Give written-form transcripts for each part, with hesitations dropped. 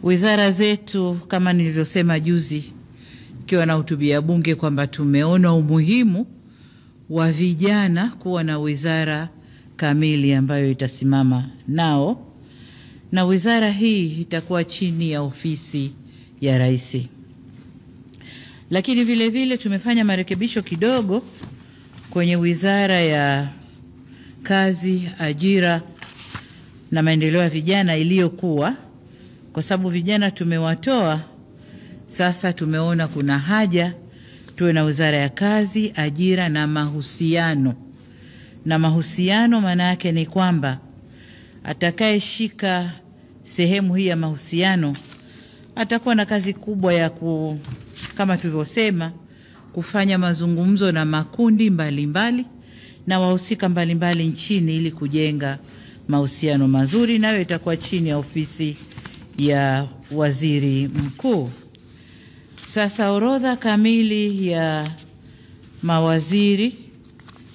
Wizara zetu kama nilivyosema juzi ikiwa na hutubia bunge kwamba tumeona umuhimu wa vijana kuwa na wizara kamili ambayo itasimama nao, na wizara hii itakuwa chini ya ofisi ya Rais. Lakini vile vile tumefanya marekebisho kidogo kwenye wizara ya kazi, ajira na maendeleo ya vijana iliyokuwa, kwa sababu vijana tumewatoa. Sasa tumeona kuna haja tuwe na wizara ya kazi, ajira na mahusiano. Na mahusiano maana yake ni kwamba atakayeshika sehemu hii ya mahusiano atakuwa na kazi kubwa ya kama tulivyosema, kufanya mazungumzo na makundi mbalimbali na wahusika mbalimbali nchini ili kujenga mahusiano mazuri, nayo itakuwa chini ya ofisi ya waziri mkuu. Sasa orodha kamili ya mawaziri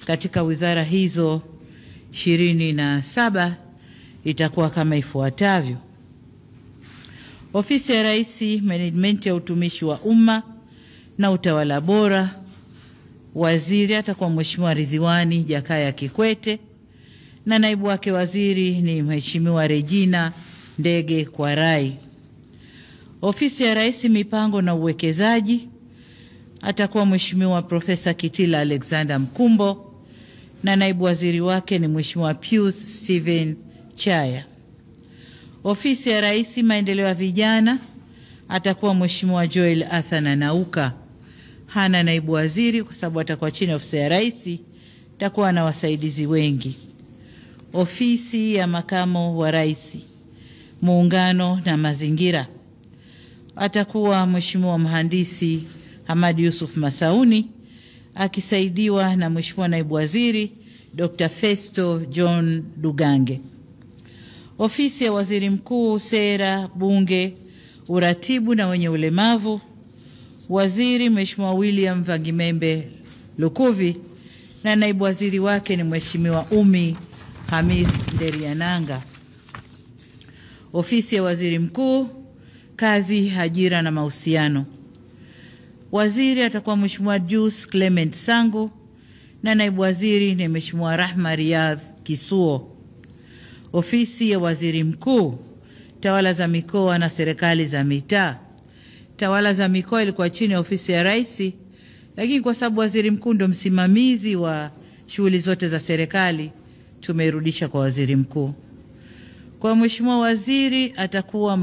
katika wizara hizo 27 itakuwa kama ifuatavyo: Ofisi ya Rais, Management ya utumishi wa umma na utawala bora, waziri atakuwa Mheshimiwa Ridhiwani Jakaya Kikwete na naibu wake waziri ni Mheshimiwa Regina Ndege Kwarai. Ofisi ya Rais, Mipango na Uwekezaji, atakuwa Mheshimiwa Profesa Kitila Alexander Mkumbo na naibu waziri wake ni Mheshimiwa Pius Steven Chaya. Ofisi ya Rais, Maendeleo ya Vijana, atakuwa Mheshimiwa Joel Athana Nauka. Hana naibu waziri kwa sababu atakuwa chini ya ofisi ya Rais, atakuwa na wasaidizi wengi. Ofisi ya Makamo wa Rais, Muungano na Mazingira, atakuwa Mheshimiwa Mhandisi Hamad Yusuf Masauni akisaidiwa na Mheshimiwa Naibu Waziri Dr. Festo John Dugange. Ofisi ya Waziri Mkuu, Sera, Bunge, Uratibu na wenye ulemavu, waziri Mheshimiwa William Vangimembe Lukuvi na naibu waziri wake ni Mheshimiwa Umi Hamis Nderiananga. Ofisi ya Waziri Mkuu, Kazi, Ajira na Mahusiano, waziri atakuwa Mheshimiwa Jus Clement Sangu na naibu waziri ni Mheshimiwa Rahma Riyadh Kisuo. Ofisi ya Waziri Mkuu, Tawala za Mikoa na Serikali za Mitaa, Tawala za Mikoa ilikuwa chini ya ofisi ya Rais, lakini kwa sababu waziri mkuu ndio msimamizi wa shughuli zote za serikali tumeirudisha kwa waziri mkuu. Kwa Mheshimiwa waziri atakuwa